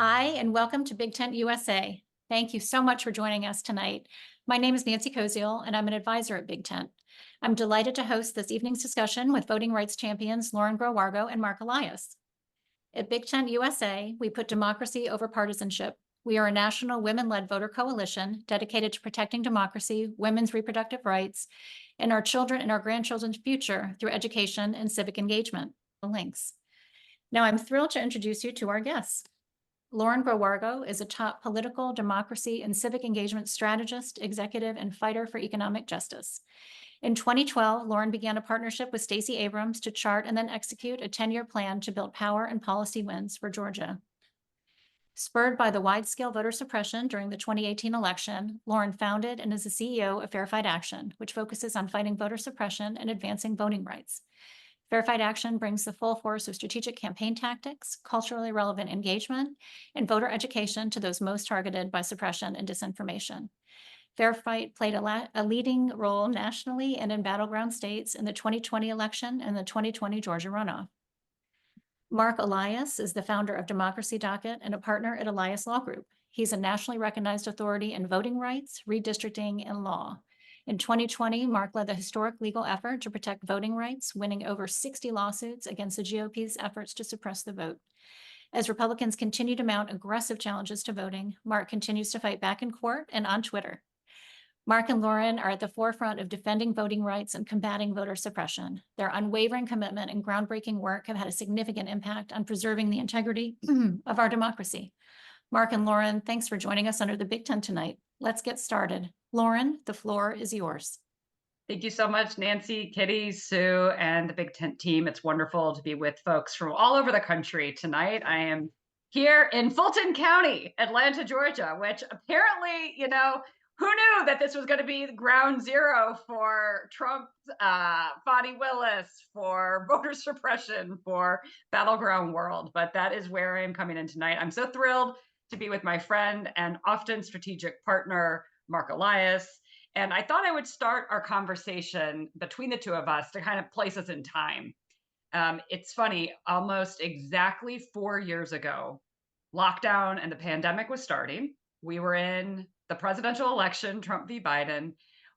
Hi, and welcome to BigTent USA. Thank you so much for joining us tonight. My name is Nancy Koziel, and I'm an advisor at BigTent. I'm delighted to host this evening's discussion with voting rights champions Lauren Groh-Wargo and Marc Elias. At BigTent USA, we put democracy over partisanship. We are a national women-led voter coalition dedicated to protecting democracy, women's reproductive rights, and our children and our grandchildren's future through education and civic engagement. Links. Now, I'm thrilled to introduce you to our guests. Lauren Groh-Wargo is a top political, democracy, and civic engagement strategist, executive, and fighter for economic justice. In 2012, Lauren began a partnership with Stacey Abrams to chart and then execute a 10-year plan to build power and policy wins for Georgia. Spurred by the wide-scale voter suppression during the 2018 election, Lauren founded and is the CEO of Verified Action, which focuses on fighting voter suppression and advancing voting rights. Verified Action brings the full force of strategic campaign tactics, culturally relevant engagement, and voter education to those most targeted by suppression and disinformation. Verified played a leading role nationally and in battleground states in the 2020 election and the 2020 Georgia runoff. Marc Elias is the founder of Democracy Docket and a partner at Elias Law Group. He's a nationally recognized authority in voting rights, redistricting, and law. In 2020, Marc led the historic legal effort to protect voting rights, winning over 60 lawsuits against the GOP's efforts to suppress the vote. As Republicans continue to mount aggressive challenges to voting, Marc continues to fight back in court and on Twitter. Marc and Lauren are at the forefront of defending voting rights and combating voter suppression. Their unwavering commitment and groundbreaking work have had a significant impact on preserving the integrity of our democracy. Marc and Lauren, thanks for joining us under the Big Tent tonight. Let's get started. Lauren, the floor is yours. Thank you so much, Nancy, Kitty, Sue, and the Big Tent team. It's wonderful to be with folks from all over the country tonight. I am here in Fulton County, Atlanta, Georgia, which apparently, who knew that this was going to be ground zero for Trump's Fani Willis, for voter suppression, for battleground world. But that is where I am coming in tonight. I'm so thrilled to be with my friend and often strategic partner, Marc Elias. And I thought I would start our conversation between the two of us to kind of place us in time. It's funny, almost exactly 4 years ago, lockdown and the pandemic was starting. We were in the presidential election, Trump v. Biden.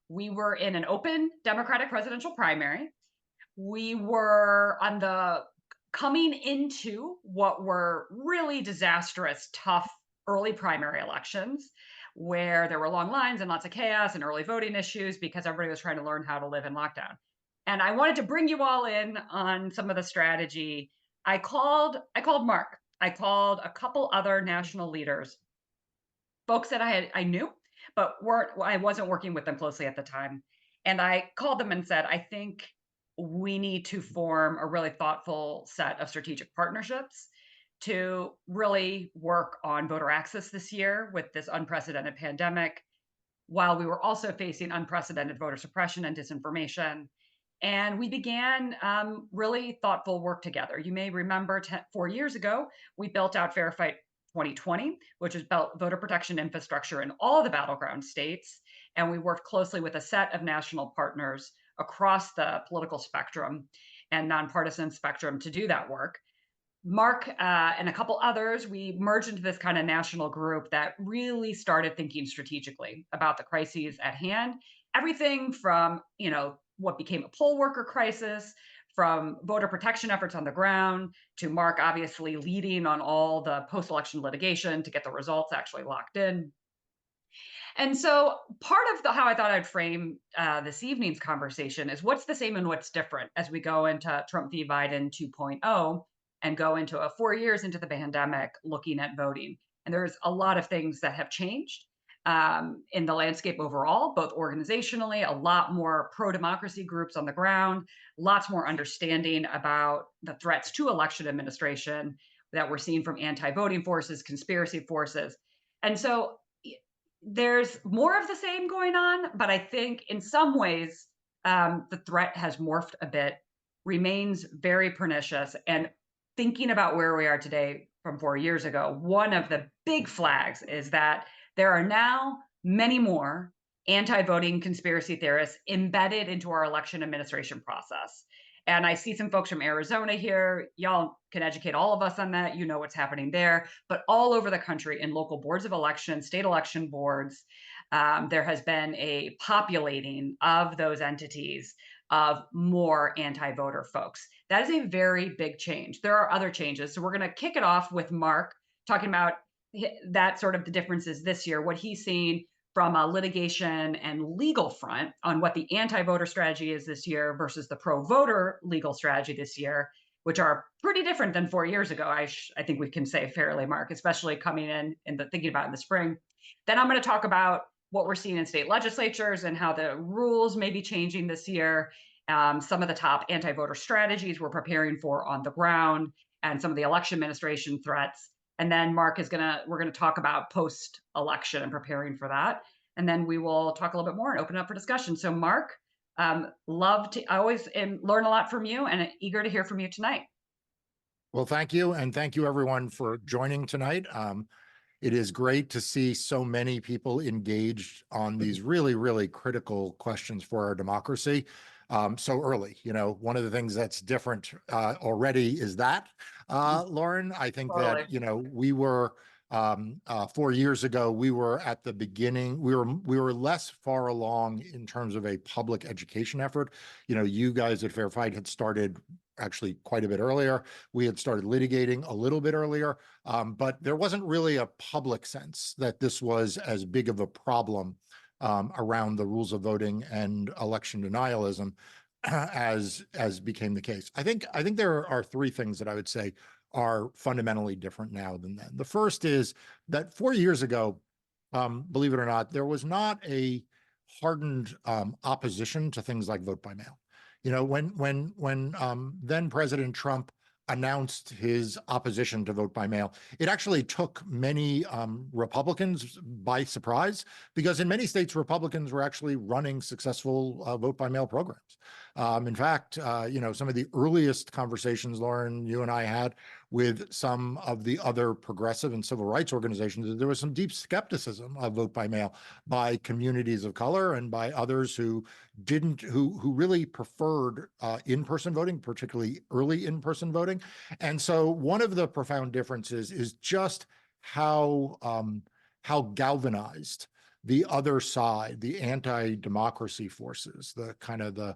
We were in an open Democratic presidential primary. We were on the coming into what were really disastrous, tough early primary elections, where there were long lines and lots of chaos and early voting issues because everybody was trying to learn how to live in lockdown. And I wanted to bring you all in on some of the strategy. I called Marc. I called a couple other national leaders, folks that I knew, but I wasn't working with them closely at the time. And I called them and said, I think we need to form a really thoughtful set of strategic partnerships to really work on voter access this year with this unprecedented pandemic, while we were also facing unprecedented voter suppression and disinformation. And we began really thoughtful work together. You may remember 4 years ago, we built out Verified 2020, which is about voter protection infrastructure in all of the battleground states. And we worked closely with a set of national partners across the political spectrum and nonpartisan spectrum to do that work. Marc and a couple others, we merged into this kind of national group that really started thinking strategically about the crises at hand. Everything from, what became a poll worker crisis, from voter protection efforts on the ground, to Marc obviously leading on all the post-election litigation to get the results actually locked in. And so part of how I thought I'd frame this evening's conversation is what's the same and what's different as we go into Trump v. Biden 2.0 and go into 4 years into the pandemic looking at voting. And there's a lot of things that have changed in the landscape overall, both organizationally, a lot more pro-democracy groups on the ground, lots more understanding about the threats to election administration that we're seeing from anti-voting forces, conspiracy forces. And so there's more of the same going on, but I think in some ways, the threat has morphed a bit, remains very pernicious. And thinking about where we are today from 4 years ago, one of the big flags is that there are now many more anti-voting conspiracy theorists embedded into our election administration process. And I see some folks from Arizona here. Y'all can educate all of us on that. You know what's happening there. But all over the country in local boards of election, state election boards, there has been a populating of those entities of more anti-voter folks. That is a very big change. There are other changes. So we're going to kick it off with Marc talking about that sort of the differences this year, what he's seen from a litigation and legal front on what the anti-voter strategy is this year versus the pro-voter legal strategy this year, which are pretty different than 4 years ago. I think we can say fairly, Marc, especially coming in and thinking about in the spring. Then I'm going to talk about what we're seeing in state legislatures and how the rules may be changing this year. Some of the top anti-voter strategies we're preparing for on the ground, and some of the election administration threats. And then we're gonna talk about post-election and preparing for that. And then we will talk a little bit more and open up for discussion. So Marc, I always learn a lot from you and eager to hear from you tonight. Well, thank you. And thank you everyone for joining tonight. It is great to see so many people engaged on these really, really critical questions for our democracy so early. You know, one of the things that's different already is that, Lauren, I think Totally. that, you know, we were 4 years ago, we were at the beginning, we were less far along in terms of a public education effort. You know, you guys at Fair Fight had started actually quite a bit earlier. We had started litigating a little bit earlier, but there wasn't really a public sense that this was as big of a problem around the rules of voting and election denialism as became the case. I think there are three things that I would say are fundamentally different now than then. The first is that 4 years ago, believe it or not, there was not a hardened opposition to things like vote by mail. You know, when then President Trump announced his opposition to vote by mail, it actually took many Republicans by surprise, because in many states, Republicans were actually running successful vote by mail programs. In fact, you know, some of the earliest conversations, Lauren, you and I had with some of the other progressive and civil rights organizations, there was some deep skepticism of vote by mail by communities of color and by others who really preferred in-person voting, particularly early in-person voting. And so one of the profound differences is just how galvanized the other side, the anti-democracy forces, the kind of the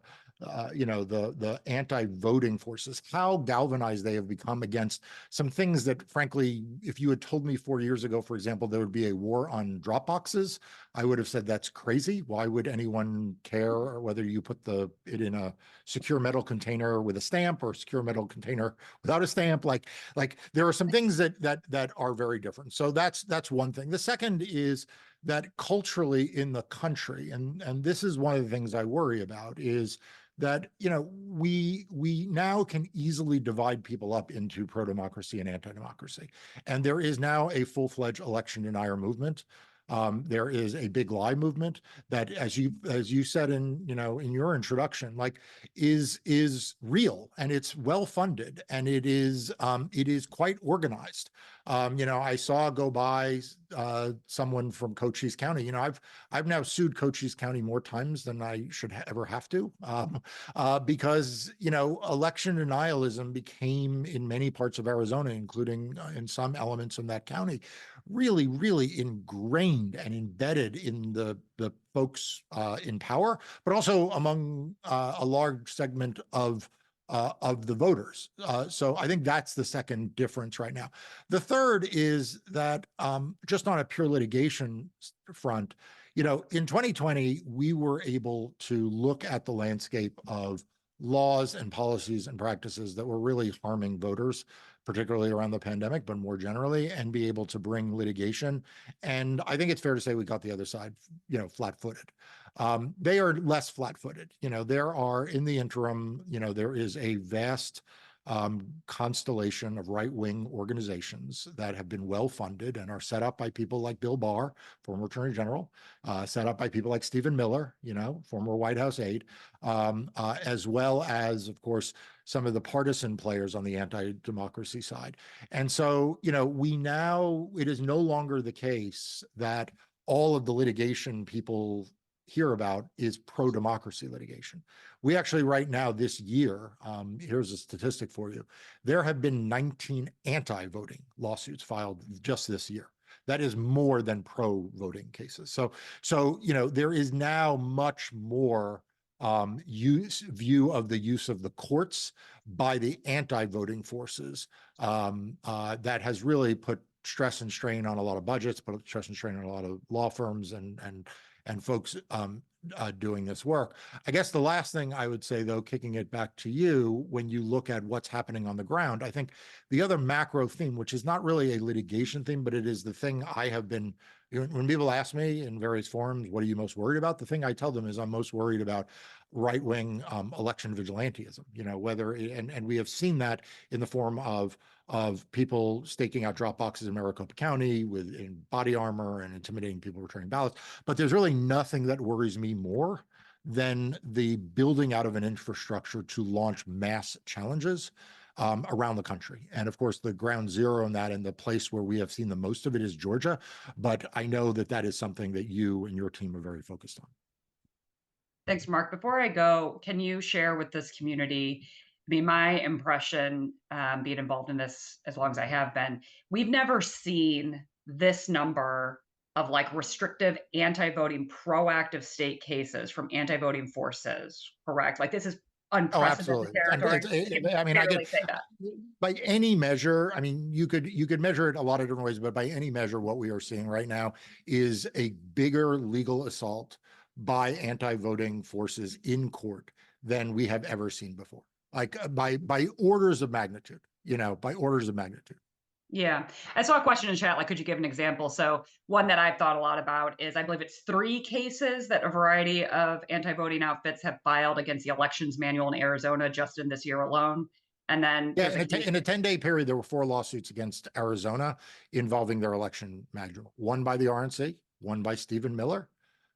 anti-voting forces, how galvanized they have become against some things that, frankly, if you had told me 4 years ago, for example, there would be a war on drop boxes, I would have said that's crazy. Why would anyone care whether you put it in a secure metal container with a stamp or a secure metal container without a stamp? Like there are some things that are very different. So that's one thing. The second is that culturally in the country, and this is one of the things I worry about, is that, you know, we now can easily divide people up into pro-democracy and anti-democracy. And there is now a full-fledged election denier movement. There is a big lie movement that, as you said in your introduction, like is real, and it's well funded, and it is quite organized. You know, I saw go by someone from Cochise County. You know, I've now sued Cochise County more times than I should ever have to, because, you know, election denialism became in many parts of Arizona, including in some elements in that county, really, really ingrained and embedded in the folks in power, but also among a large segment of the voters. So I think that's the second difference right now. The third is that just on a pure litigation front, you know, in 2020, we were able to look at the landscape of laws and policies and practices that were really harming voters, particularly around the pandemic, but more generally, and be able to bring litigation. And I think it's fair to say we got the other side, you know, flat-footed. They are less flat-footed. You know, there are, in the interim, you know, there is a vast constellation of right-wing organizations that have been well-funded and are set up by people like Bill Barr, former Attorney General, set up by people like Stephen Miller, you know, former White House aide, as well as, of course, some of the partisan players on the anti-democracy side. And so, you know, it is no longer the case that all of the litigation people hear about is pro-democracy litigation. We actually right now this year, here's a statistic for you. There have been 19 anti-voting lawsuits filed just this year. That is more than pro-voting cases. So there is now much more view of the use of the courts by the anti-voting forces that has really put stress and strain on a lot of budgets, put stress and strain on a lot of law firms and folks doing this work. I guess the last thing I would say, though, kicking it back to you, when you look at what's happening on the ground, I think the other macro theme, which is not really a litigation theme, but it is the thing I have been, when people ask me in various forums, what are you most worried about? The thing I tell them is I'm most worried about right-wing election vigilantism, whether, and we have seen that in the form of people staking out drop boxes in Maricopa County in body armor and intimidating people returning ballots. But there's really nothing that worries me more than the building out of an infrastructure to launch mass challenges around the country. And of course, the ground zero in that and the place where we have seen the most of it is Georgia. But I know that that is something that you and your team are very focused on. Thanks, Mark. Before I go, can you share with this community, my impression, being involved in this as long as I have been, we've never seen this number of restrictive anti-voting proactive state cases from anti-voting forces, correct? This is unprecedented territory. I mean, I could say that. By any measure, I mean, you could measure it a lot of different ways, but by any measure, what we are seeing right now is a bigger legal assault by anti-voting forces in court than we have ever seen before. By orders of magnitude, by orders of magnitude. Yeah. I saw a question in chat, could you give an example? So one that I've thought a lot about is, I believe it's 3 cases that a variety of anti-voting outfits have filed against the elections manual in Arizona just in this year alone. And then in a 10-day period, there were 4 lawsuits against Arizona involving their election manual. One by the RNC, one by Stephen Miller,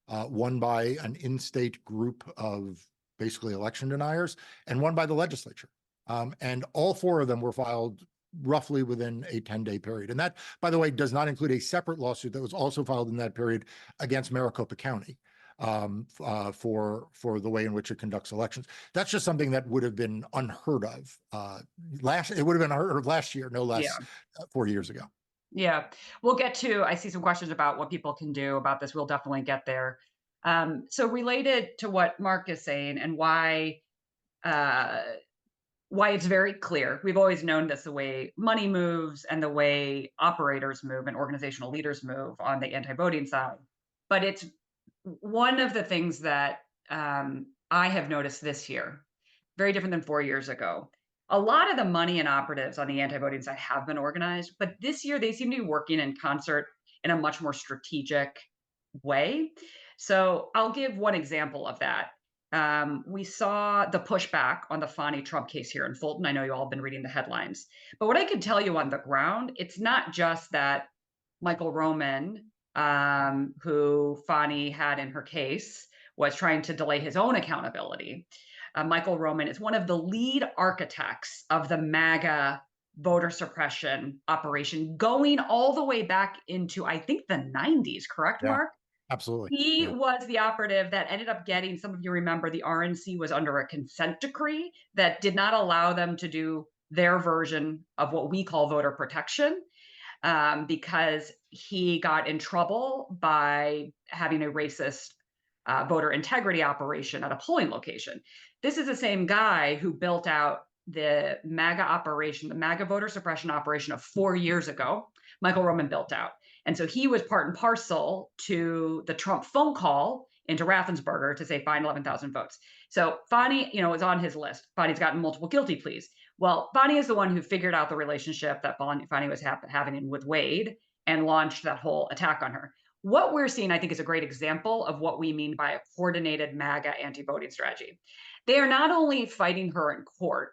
one by an in-state group of basically election deniers, and one by the legislature. And all 4 of them were filed roughly within a 10-day period. And that, by the way, does not include a separate lawsuit that was also filed in that period against Maricopa County for the way in which it conducts elections. That's just something that would have been unheard of it would have been unheard of last year, no less, 4 years ago. Yeah, we'll get to, I see some questions about what people can do about this. We'll definitely get there. So related to what Mark is saying and why it's very clear, we've always known this, the way money moves and the way operators move and organizational leaders move on the anti-voting side. But it's one of the things that I have noticed this year, very different than 4 years ago. A lot of the money and operatives on the anti-voting side have been organized, but this year they seem to be working in concert in a much more strategic way. So I'll give one example of that. We saw the pushback on the Fani Trump case here in Fulton. I know you all have been reading the headlines, but what I can tell you on the ground, it's not just that Michael Roman, who Fani had in her case, was trying to delay his own accountability. Michael Roman is one of the lead architects of the MAGA voter suppression operation, going all the way back into, I think, the 90s, correct, Mark? Absolutely. He was the operative that ended up getting, some of you remember, the RNC was under a consent decree that did not allow them to do their version of what we call voter protection, because he got in trouble by having a racist voter integrity operation at a polling location. This is the same guy who built out the MAGA operation, the MAGA voter suppression operation of 4 years ago. Michael Roman built out. And so he was part and parcel to the Trump phone call into Raffensperger to say, find 11,000 votes. So Fani, is on his list. Fani's gotten multiple guilty pleas. Well, Fani is the one who figured out the relationship that Fani was having with Wade and launched that whole attack on her. What we're seeing, I think, is a great example of what we mean by a coordinated MAGA anti-voting strategy. They are not only fighting her in court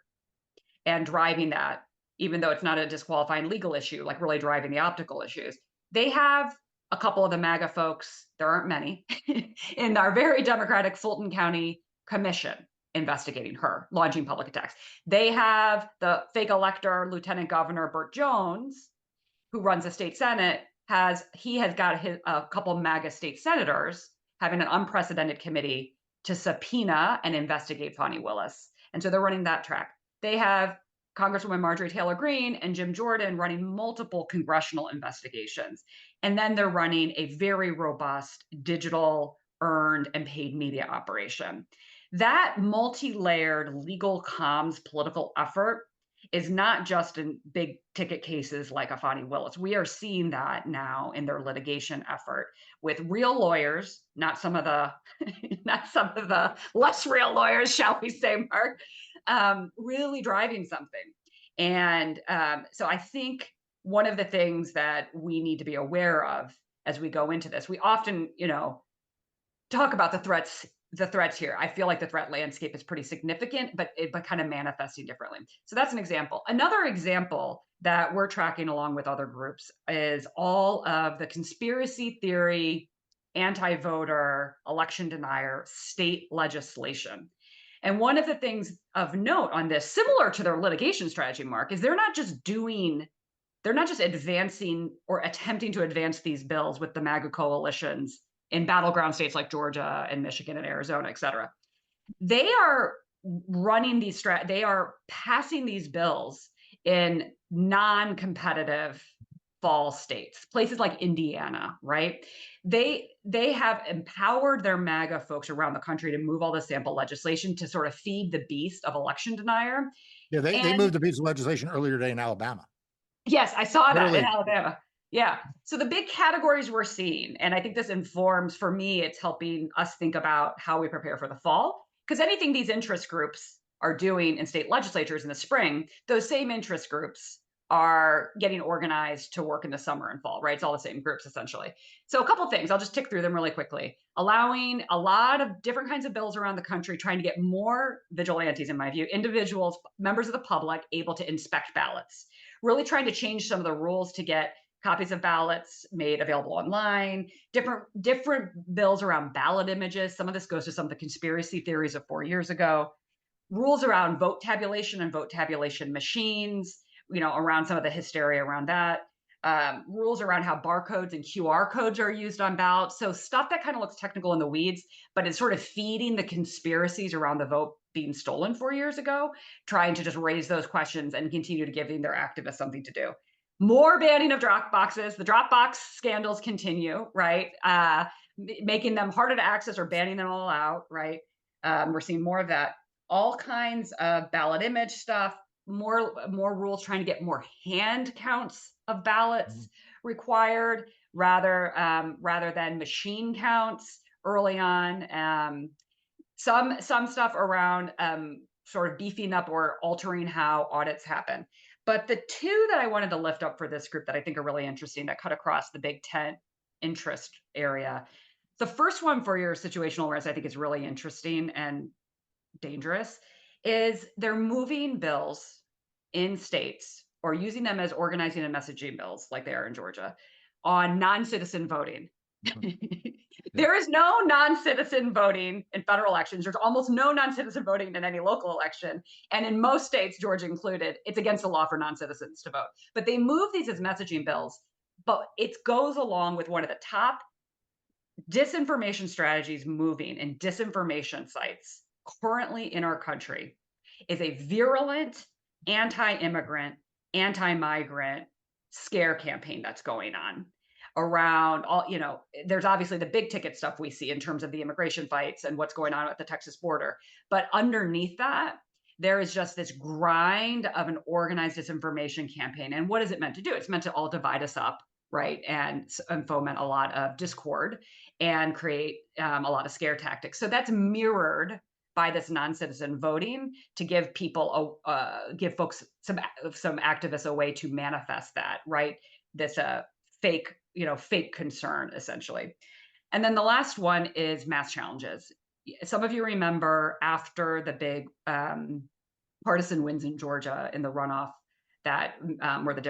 and driving that, even though it's not a disqualifying legal issue, really driving the optical issues. They have a couple of the MAGA folks, there aren't many, in our very democratic Fulton County Commission investigating her, launching public attacks. They have the fake elector, Lieutenant Governor Burt Jones, who runs the state Senate, he has got a couple of MAGA state senators having an unprecedented committee to subpoena and investigate Fani Willis. And so they're running that track. They have Congresswoman Marjorie Taylor Greene and Jim Jordan running multiple congressional investigations. And then they're running a very robust digital earned and paid media operation. That multi-layered legal comms political effort is not just in big ticket cases like a Fani Willis. We are seeing that now in their litigation effort with real lawyers, not some of the less real lawyers, shall we say, Mark, really driving something. And so I think one of the things that we need to be aware of as we go into this, we often, talk about the threats here. I feel like the threat landscape is pretty significant, but kind of manifesting differently. So that's an example. Another example that we're tracking along with other groups is all of the conspiracy theory, anti-voter, election denier, state legislation. And one of the things of note on this, similar to their litigation strategy, Mark, is they're not just advancing or attempting to advance these bills with the MAGA coalitions in battleground states like Georgia and Michigan and Arizona, et cetera. They are they are passing these bills in non-competitive fall states, places like Indiana, right? They have empowered their MAGA folks around the country to move all the sample legislation to sort of feed the beast of election denier. Yeah, they moved a piece of legislation earlier today in Alabama. Yes, I saw that Literally. in Alabama. Yeah. So the big categories we're seeing, and I think this informs, for me, it's helping us think about how we prepare for the fall. Because anything these interest groups are doing in state legislatures in the spring, those same interest groups are getting organized to work in the summer and fall, right? It's all the same groups, essentially. So a couple of things, I'll just tick through them really quickly. Allowing a lot of different kinds of bills around the country, trying to get more vigilantes, in my view, individuals, members of the public, able to inspect ballots. Really trying to change some of the rules to get copies of ballots made available online, different bills around ballot images. Some of this goes to some of the conspiracy theories of 4 years ago. Rules around vote tabulation and vote tabulation machines, around some of the hysteria around that. Rules around how barcodes and QR codes are used on ballots. So stuff that kind of looks technical in the weeds, but it's sort of feeding the conspiracies around the vote being stolen 4 years ago, trying to just raise those questions and continue to giving their activists something to do. More banning of drop boxes. The Dropbox scandals continue, right? Making them harder to access or banning them all out, right? We're seeing more of that. All kinds of ballot image stuff, more rules trying to get more hand counts of ballots required rather than machine counts early on. Some stuff around sort of beefing up or altering how audits happen. But the two that I wanted to lift up for this group that I think are really interesting that cut across the BigTent interest area. The first one for your situational awareness, I think is really interesting and dangerous, is they're moving bills in states or using them as organizing and messaging bills like they are in Georgia on non-citizen voting. There is no non-citizen voting in federal elections. There's almost no non-citizen voting in any local election. And in most states, Georgia included, it's against the law for non-citizens to vote. But they move these as messaging bills, but it goes along with one of the top disinformation strategies moving in disinformation sites currently in our country is a virulent anti-immigrant, anti-migrant scare campaign that's going on around all, there's obviously the big ticket stuff we see in terms of the immigration fights and what's going on at the Texas border. But underneath that, there is just this grind of an organized disinformation campaign. And what is it meant to do? It's meant to all divide us up, right? And foment a lot of discord and create a lot of scare tactics. So that's mirrored by this non-citizen voting to give people, give folks, some activists a way to manifest that, right? This fake concern, essentially. And then the last one is mass challenges. Some of you remember after the big partisan wins in Georgia in the runoff that were the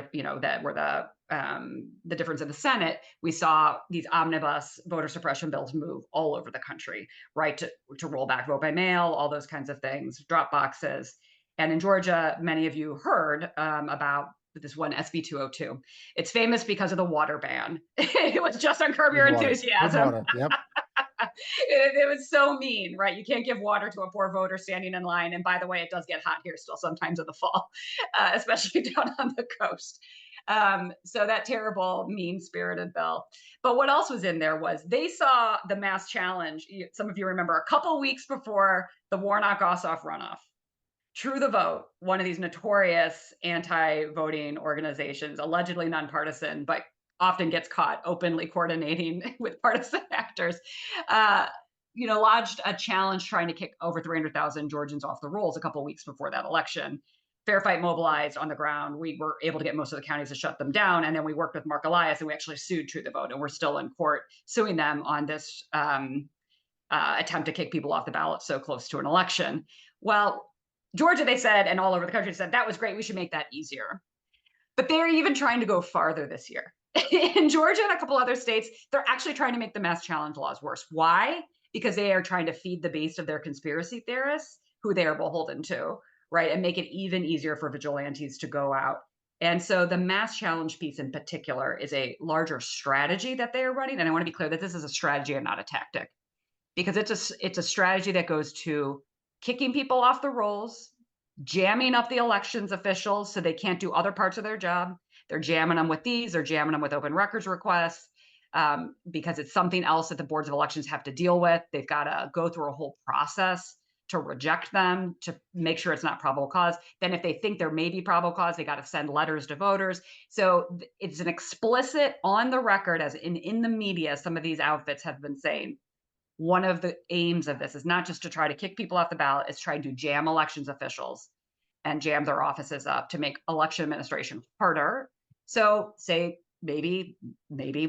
difference in the Senate, we saw these omnibus voter suppression bills move all over the country, right? To roll back vote by mail, all those kinds of things, drop boxes. And in Georgia, many of you heard about this one SB 202. It's famous because of the water ban. It was just on Curb Your Enthusiasm. Yep. It was so mean, right? You can't give water to a poor voter standing in line. And by the way, it does get hot here still sometimes in the fall, especially down on the coast. So that terrible, mean-spirited bill. But what else was in there was they saw the mass challenge. Some of you remember a couple weeks before the Warnock-Ossoff runoff. True the Vote, one of these notorious anti-voting organizations, allegedly nonpartisan, but often gets caught openly coordinating with partisan actors, lodged a challenge trying to kick over 300,000 Georgians off the rolls a couple of weeks before that election. Fair Fight mobilized on the ground. We were able to get most of the counties to shut them down. And then we worked with Marc Elias and we actually sued True the Vote. And we're still in court suing them on this attempt to kick people off the ballot so close to an election. Well, Georgia, they said, and all over the country said, that was great. We should make that easier. But they're even trying to go farther this year. In Georgia and a couple other states, they're actually trying to make the mass challenge laws worse. Why? Because they are trying to feed the base of their conspiracy theorists, who they are beholden to, right? And make it even easier for vigilantes to go out. And so the mass challenge piece in particular is a larger strategy that they are running. And I want to be clear that this is a strategy and not a tactic, because it's a strategy that goes to kicking people off the rolls, jamming up the elections officials so they can't do other parts of their job. They're jamming them with these, they're jamming them with open records requests, because it's something else that the boards of elections have to deal with. They've got to go through a whole process to reject them, to make sure it's not probable cause. Then if they think there may be probable cause, they got to send letters to voters. So it's an explicit on the record, as in the media, some of these outfits have been saying, one of the aims of this is not just to try to kick people off the ballot, it's trying to jam elections officials and jam their offices up to make election administration harder. So say maybe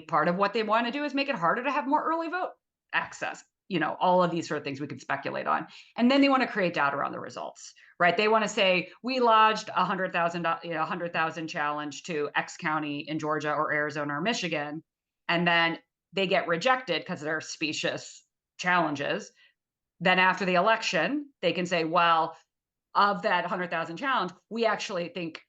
part of what they want to do is make it harder to have more early vote access. All of these sort of things we could speculate on. And then they want to create doubt around the results, right? They want to say, we lodged 100,000 challenge to X county in Georgia or Arizona or Michigan. And then they get rejected because they're specious challenges. Then after the election, they can say, well, of that 100,000 challenge, we actually think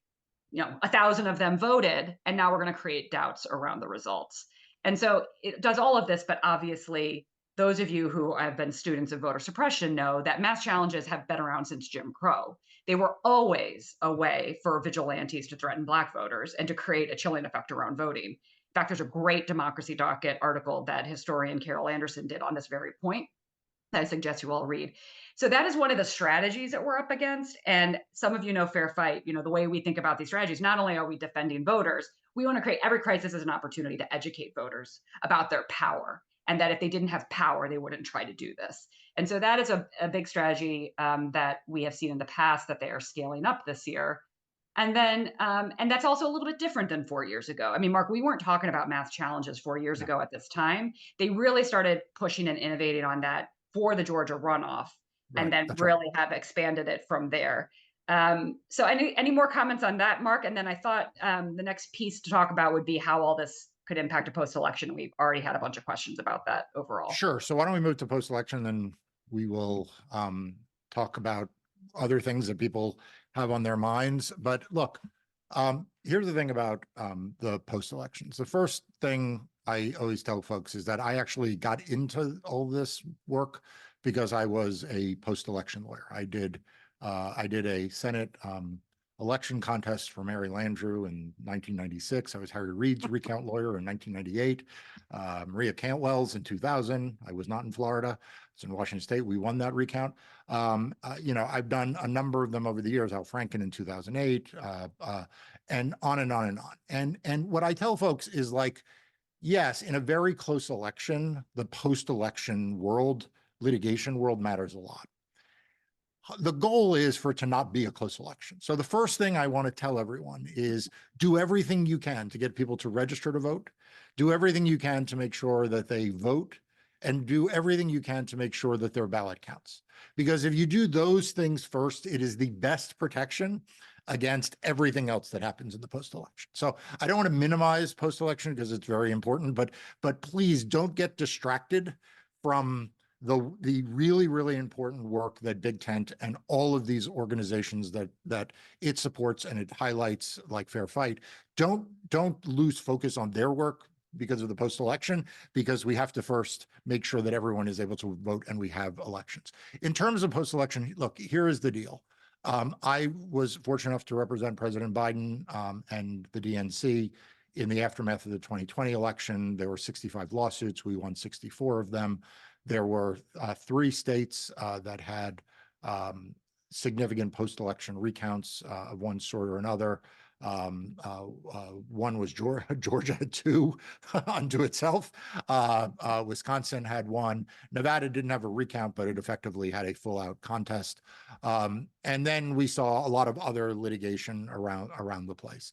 1,000 of them voted, and now we're going to create doubts around the results. And so it does all of this, but obviously those of you who have been students of voter suppression know that mass challenges have been around since Jim Crow. They were always a way for vigilantes to threaten Black voters and to create a chilling effect around voting. In fact, there's a great Democracy Docket article that historian Carol Anderson did on this very point that I suggest you all read. So that is one of the strategies that we're up against. And some of you know Fair Fight, the way we think about these strategies, not only are we defending voters, we want to create every crisis as an opportunity to educate voters about their power, and that if they didn't have power, they wouldn't try to do this. And so that is a big strategy that we have seen in the past that they are scaling up this year. And then, and that's also a little bit different than 4 years ago. I mean, Mark, we weren't talking about mass challenges 4 years ago at this time. They really started pushing and innovating on that for the Georgia runoff, and then really have expanded it from there. So any more comments on that, Mark? And then I thought the next piece to talk about would be how all this could impact a post-election. We've already had a bunch of questions about that overall. Sure. So why don't we move to post-election, then we will talk about other things that people have on their minds. But look, here's the thing about the post-elections. The first thing I always tell folks is that I actually got into all this work because I was a post-election lawyer. I did a Senate election contest for Mary Landrieu in 1996. I was Harry Reid's recount lawyer in 1998. Maria Cantwell's in 2000. I was not in Florida. I was in Washington State. We won that recount. I've done a number of them over the years. Al Franken in 2008, and on and on and on. And what I tell folks is, like, yes, in a very close election, the post-election world, litigation world, matters a lot. The goal is for it to not be a close election. So the first thing I want to tell everyone is do everything you can to get people to register to vote, do everything you can to make sure that they vote, and do everything you can to make sure that their ballot counts. Because if you do those things first, it is the best protection against everything else that happens in the post-election. So I don't want to minimize post-election because it's very important, but please don't get distracted from the really, really important work that BigTent and all of these organizations that it supports and it highlights, like Fair Fight. Don't lose focus on their work. because of the post-election, because we have to first make sure that everyone is able to vote and we have elections. In terms of post-election, look, here is the deal. I was fortunate enough to represent President Biden and the DNC in the aftermath of the 2020 election. There were 65 lawsuits. We won 64 of them. There were 3 states that had significant post-election recounts of one sort or another. One was Georgia had 2 unto itself. Wisconsin had 1. Nevada didn't have a recount, but it effectively had a full-out contest. And then we saw a lot of other litigation around the place.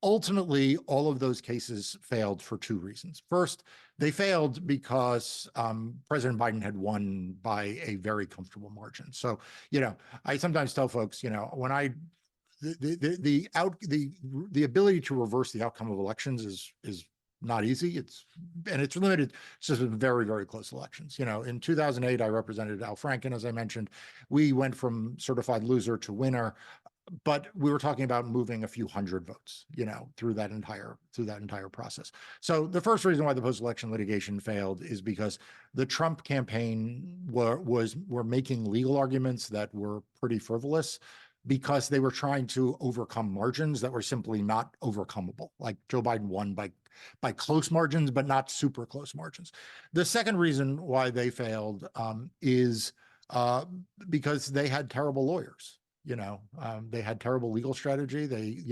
Ultimately, all of those cases failed for 2 reasons. First, they failed because President Biden had won by a very comfortable margin. So, I sometimes tell folks, when the ability to reverse the outcome of elections is not easy. It's limited to some very, very close elections. In 2008, I represented Al Franken, as I mentioned. We went from certified loser to winner, but we were talking about moving a few hundred votes, through that entire process. So the first reason why the post-election litigation failed is because the Trump campaign were making legal arguments that were pretty frivolous, because they were trying to overcome margins that were simply not overcomable. Like Joe Biden won by close margins, but not super close margins. The second reason why they failed is because they had terrible lawyers. They had terrible legal strategy. They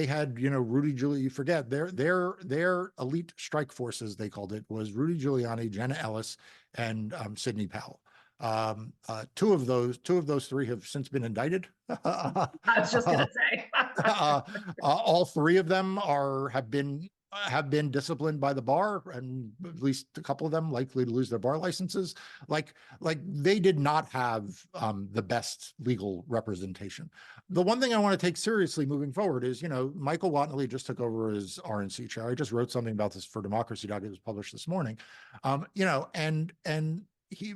had, Rudy Giuliani. You forget their elite strike forces, they called it, was Rudy Giuliani, Jenna Ellis, and Sidney Powell. 2 of those 3 have since been indicted. I was just going to say. All 3 of them have been disciplined by the bar, and at least a couple of them likely to lose their bar licenses. Like they did not have the best legal representation. The one thing I want to take seriously moving forward is, Michael Whatley just took over as RNC chair. I just wrote something about this for Democracy Docket. It was published this morning.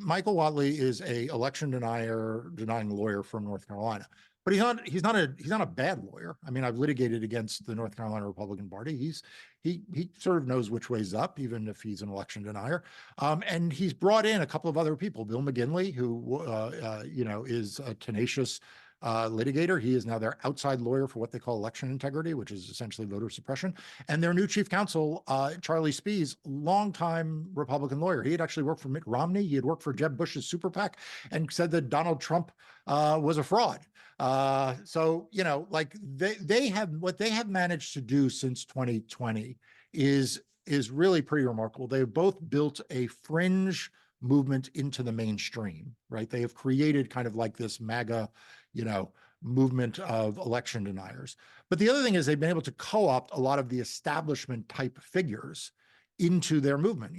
Michael Whatley is a election denying lawyer from North Carolina, but he's not a bad lawyer. I mean, I've litigated against the North Carolina Republican Party. He sort of knows which way's up, even if he's an election denier. And he's brought in a couple of other people. Bill McGinley, who is a tenacious litigator. He is now their outside lawyer for what they call election integrity, which is essentially voter suppression. And their new chief counsel, Charlie Spees, longtime Republican lawyer. He had actually worked for Mitt Romney. He had worked for Jeb Bush's super PAC and said that Donald Trump was a fraud. So, they have managed to do since 2020 is really pretty remarkable. They've both built a fringe movement into the mainstream, right? They have created kind of like this MAGA, movement of election deniers. But the other thing is they've been able to co-opt a lot of the establishment type figures into their movement.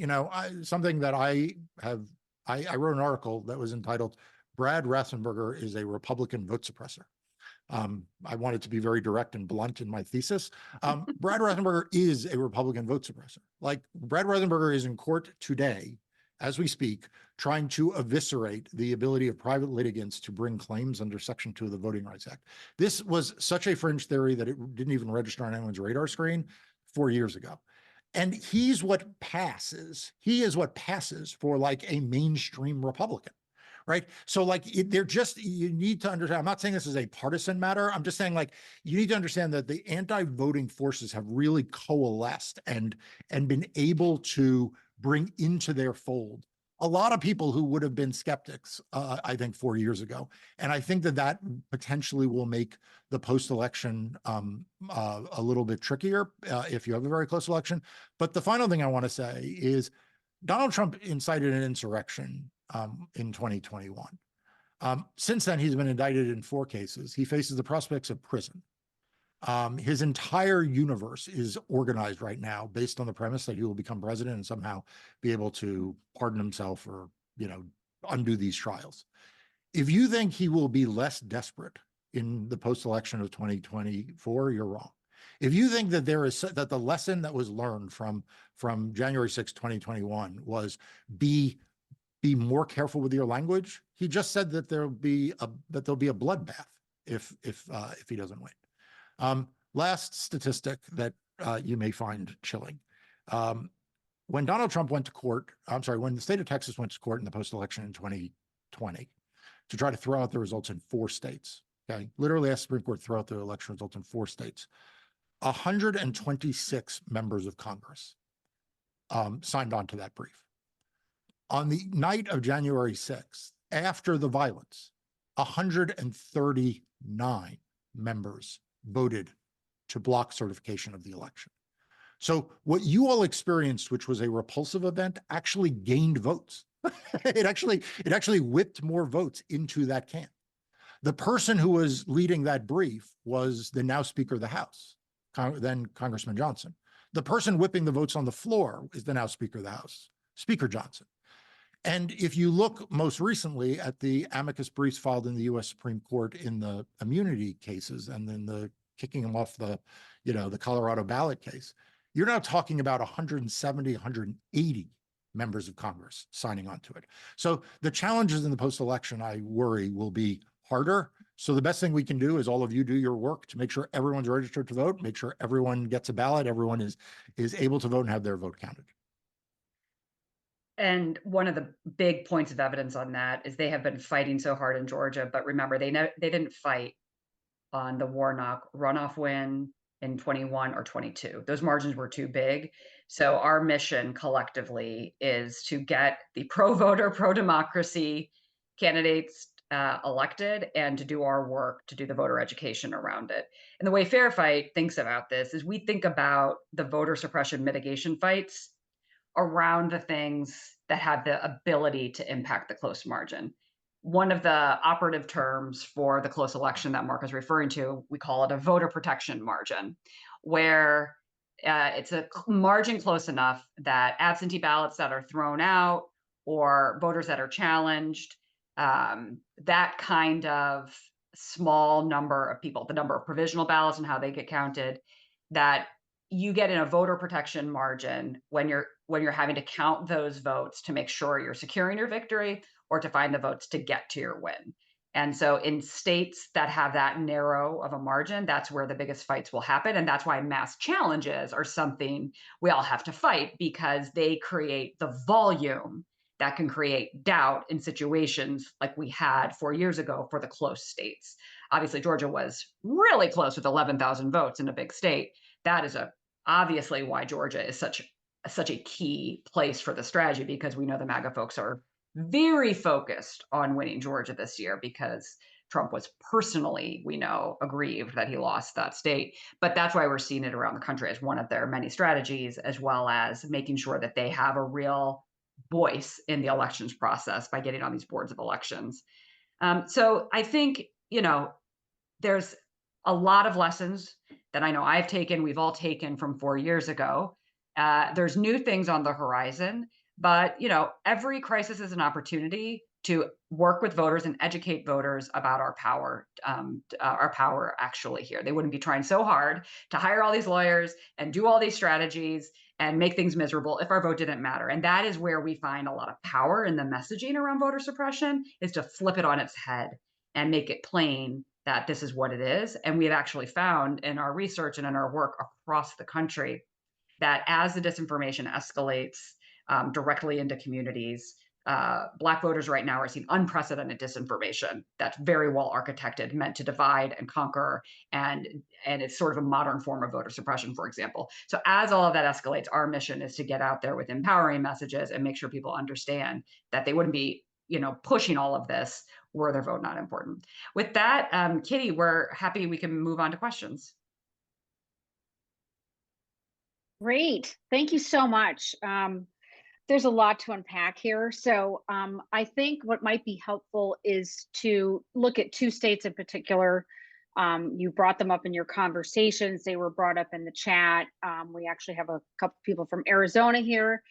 Something that I wrote an article that was entitled "Brad Raffensperger is a Republican Vote Suppressor." I wanted to be very direct and blunt in my thesis. Brad Raffensperger is a Republican vote suppressor. Like, Brad Raffensperger is in court today, as we speak, trying to eviscerate the ability of private litigants to bring claims under Section 2 of the Voting Rights Act. This was such a fringe theory that it didn't even register on anyone's radar screen 4 years ago. And he's what passes. He is what passes for like a mainstream Republican, right? So you need to understand, I'm not saying this is a partisan matter. I'm just saying, you need to understand that the anti-voting forces have really coalesced and been able to bring into their fold a lot of people who would have been skeptics, I think, 4 years ago. And I think that potentially will make the post-election a little bit trickier if you have a very close election. But the final thing I want to say is Donald Trump incited an insurrection in 2021. Since then, he's been indicted in 4 cases. He faces the prospects of prison. His entire universe is organized right now based on the premise that he will become president and somehow be able to pardon himself or, undo these trials. If you think he will be less desperate in the post-election of 2024, you're wrong. If you think that that the lesson that was learned from January 6, 2021 was be more careful with your language, he just said that there'll be a bloodbath if he doesn't win. Last statistic that you may find chilling. When Donald Trump went to court, when the state of Texas went to court in the post-election in 2020 to try to throw out the results in 4 states, okay, literally asked the Supreme Court to throw out the election results in 4 states, 126 members of Congress signed on to that brief. On the night of January 6th, after the violence, 139 members voted to block certification of the election. So what you all experienced, which was a repulsive event, actually gained votes. It actually whipped more votes into that camp. The person who was leading that brief was the now Speaker of the House, then Congressman Johnson. The person whipping the votes on the floor is the now Speaker of the House, Speaker Johnson. And if you look most recently at the amicus briefs filed in the U.S. Supreme Court in the immunity cases and then the kicking them off the Colorado ballot case, you're now talking about 170, 180 members of Congress signing on to it. So the challenges in the post-election, I worry, will be harder. So the best thing we can do is all of you do your work to make sure everyone's registered to vote, make sure everyone gets a ballot, everyone is able to vote and have their vote counted. And one of the big points of evidence on that is they have been fighting so hard in Georgia, but remember, they didn't fight on the Warnock runoff win in 21 or 22. Those margins were too big. So our mission collectively is to get the pro-voter, pro-democracy candidates elected and to do our work to do the voter education around it. And the way Fair Fight thinks about this is we think about the voter suppression mitigation fights around the things that have the ability to impact the close margin. One of the operative terms for the close election that Mark is referring to, we call it a voter protection margin, where it's a margin close enough that absentee ballots that are thrown out or voters that are challenged, that kind of small number of people, the number of provisional ballots and how they get counted, that you get in a voter protection margin when you're having to count those votes to make sure you're securing your victory or to find the votes to get to your win. And so in states that have that narrow of a margin, that's where the biggest fights will happen. And that's why mass challenges are something we all have to fight, because they create the volume that can create doubt in situations like we had 4 years ago for the close states. Obviously, Georgia was really close with 11,000 votes in a big state. That is obviously why Georgia is such a key place for the strategy, because we know the MAGA folks are very focused on winning Georgia this year because Trump was personally, we know, aggrieved that he lost that state. But that's why we're seeing it around the country as one of their many strategies, as well as making sure that they have a real voice in the elections process by getting on these boards of elections. So I think, there's a lot of lessons that I know I've taken, we've all taken from 4 years ago. There's new things on the horizon, but every crisis is an opportunity to work with voters and educate voters about our power actually here. They wouldn't be trying so hard to hire all these lawyers and do all these strategies and make things miserable if our vote didn't matter. And that is where we find a lot of power in the messaging around voter suppression, is to flip it on its head and make it plain that this is what it is. And we have actually found in our research and in our work across the country that as the disinformation escalates directly into communities, Black voters right now are seeing unprecedented disinformation that's very well architected, meant to divide and conquer, and it's sort of a modern form of voter suppression, for example. So as all of that escalates, our mission is to get out there with empowering messages and make sure people understand that they wouldn't be, pushing all of this were their vote not important. With that, Kitty, we're happy we can move on to questions. Great. Thank you so much. There's a lot to unpack here. So I think what might be helpful is to look at 2 states in particular. You brought them up in your conversations. They were brought up in the chat. We actually have a couple people from Arizona here.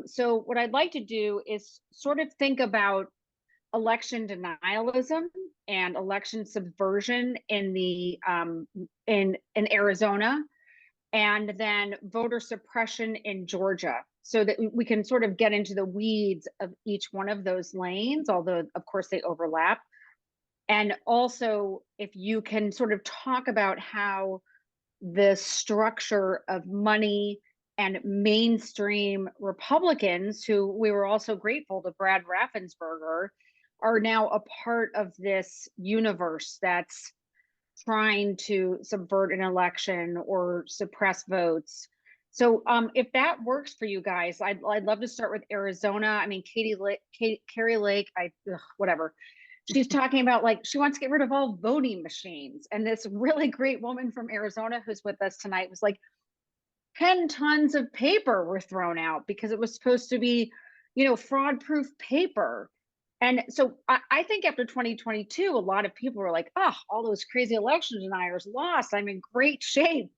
So what I'd like to do is sort of think about election denialism and election subversion in the in Arizona, and then voter suppression in Georgia, so that we can sort of get into the weeds of each one of those lanes, although of course they overlap. And also, if you can sort of talk about how the structure of money and mainstream Republicans, who we were also grateful to Brad Raffensperger, are now a part of this universe that's trying to subvert an election or suppress votes. So if that works for you guys, I'd love to start with Arizona. I mean, Carrie Lake, whatever. She's talking about, like, she wants to get rid of all voting machines. And this really great woman from Arizona who's with us tonight was like, 10 tons of paper were thrown out because it was supposed to be, fraud-proof paper. And so I think after 2022, a lot of people were like, oh, all those crazy election deniers lost. I'm in great shape.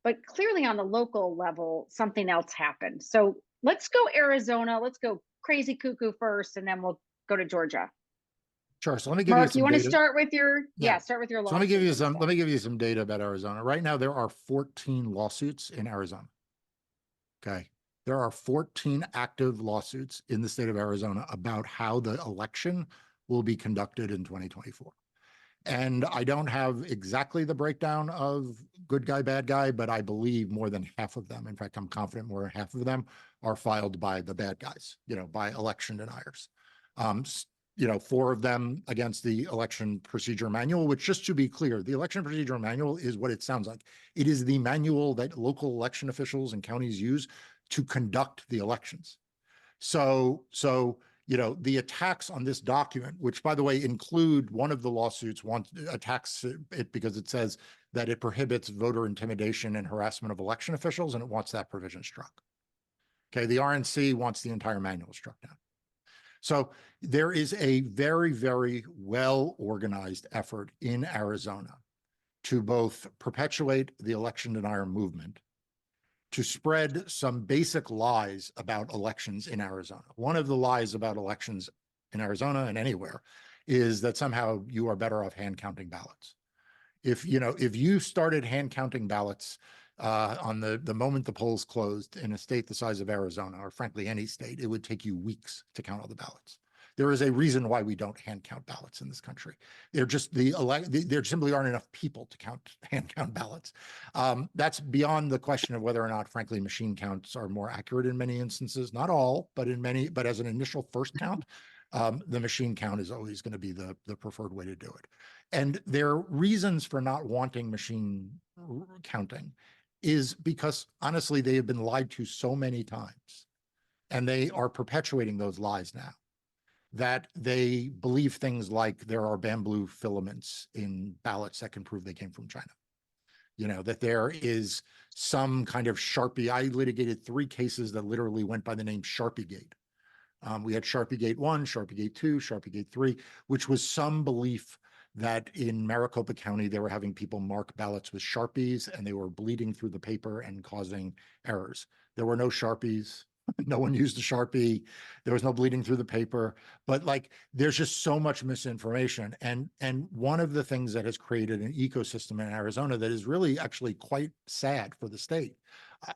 But clearly on the local level, something else happened. So let's go Arizona. Let's go crazy cuckoo first, and then we'll go to Georgia. Sure. So let me give Mark, you some you want to data. start with your, start with your So let me give you lawsuit. some data about Arizona. Right now, there are 14 lawsuits in Arizona. Okay. There are 14 active lawsuits in the state of Arizona about how the election will be conducted in 2024. And I don't have exactly the breakdown of good guy, bad guy, but I believe more than half of them, in fact, I'm confident more than half of them are filed by the bad guys, by election deniers. 4 of them against the election procedure manual, which, just to be clear, the election procedure manual is what it sounds like. It is the manual that local election officials and counties use to conduct the elections. So the attacks on this document, which, by the way, include one of the lawsuits attacks it because it says that it prohibits voter intimidation and harassment of election officials, and it wants that provision struck. Okay, the RNC wants the entire manual struck down. So there is a very, very well-organized effort in Arizona to both perpetuate the election denier movement, to spread some basic lies about elections in Arizona. One of the lies about elections in Arizona and anywhere is that somehow you are better off hand counting ballots. If you started hand counting ballots on the moment the polls closed in a state the size of Arizona, or frankly any state, it would take you weeks to count all the ballots. There is a reason why we don't hand count ballots in this country. There simply aren't enough people to hand count ballots. That's beyond the question of whether or not, frankly, machine counts are more accurate in many instances. Not all, but in many. But as an initial first count, the machine count is always going to be the preferred way to do it. And their reasons for not wanting machine counting is because, honestly, they have been lied to so many times, and they are perpetuating those lies now, that they believe things like there are bamboo filaments in ballots that can prove they came from China. That there is some kind of Sharpie. I litigated 3 cases that literally went by the name Sharpiegate. We had Sharpiegate 1, Sharpiegate 2, Sharpiegate 3, which was some belief that in Maricopa County, they were having people mark ballots with Sharpies, and they were bleeding through the paper and causing errors. There were no Sharpies. No one used a Sharpie. There was no bleeding through the paper. But there's just so much misinformation. And one of the things that has created an ecosystem in Arizona that is really actually quite sad for the state,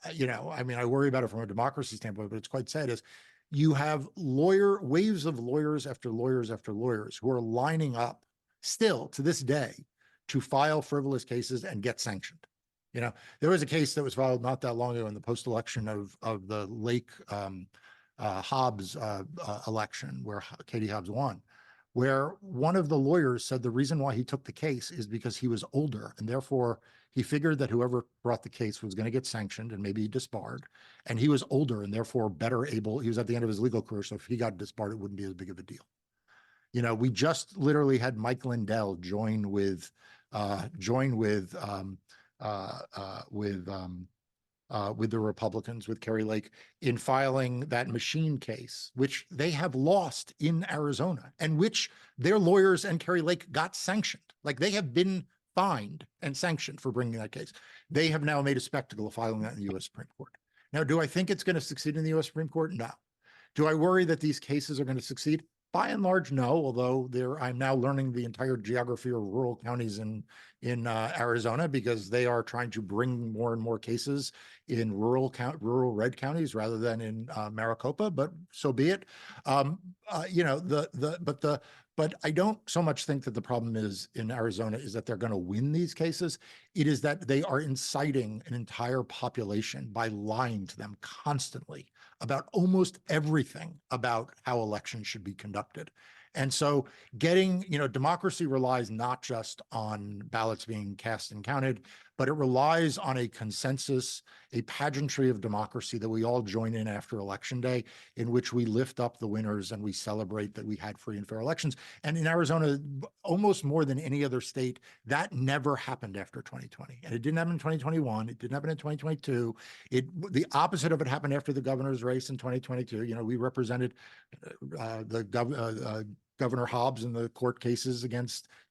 I worry about it from a democracy standpoint, but it's quite sad, is you have waves of lawyers after lawyers after lawyers who are lining up still to this day to file frivolous cases and get sanctioned. There was a case that was filed not that long ago in the post-election of the Lake Hobbs election, where Katie Hobbs won, where one of the lawyers said the reason why he took the case is because he was older, and therefore he figured that whoever brought the case was going to get sanctioned and maybe disbarred, and he was older and therefore better able. He was at the end of his legal career, so if he got disbarred, it wouldn't be as big of a deal. We just literally had Mike Lindell join with the Republicans, with Carrie Lake, in filing that machine case, which they have lost in Arizona, and which their lawyers and Carrie Lake got sanctioned. They have been fined and sanctioned for bringing that case. They have now made a spectacle of filing that in the U.S. Supreme Court. Now, do I think it's going to succeed in the U.S. Supreme Court? No. Do I worry that these cases are going to succeed? By and large, no, although I'm now learning the entire geography of rural counties in Arizona, because they are trying to bring more and more cases in rural red counties rather than in Maricopa, but so be it. But But I don't so much think that the problem is in Arizona is that they're going to win these cases. It is that they are inciting an entire population by lying to them constantly about almost everything about how elections should be conducted. And so getting, democracy relies not just on ballots being cast and counted, but it relies on a consensus, a pageantry of democracy that we all join in after Election Day, in which we lift up the winners and we celebrate that we had free and fair elections. And in Arizona, almost more than any other state, that never happened after 2020. And it didn't happen in 2021. It didn't happen in 2022. The opposite of it happened after the governor's race in 2022. We represented Governor Hobbs in the court cases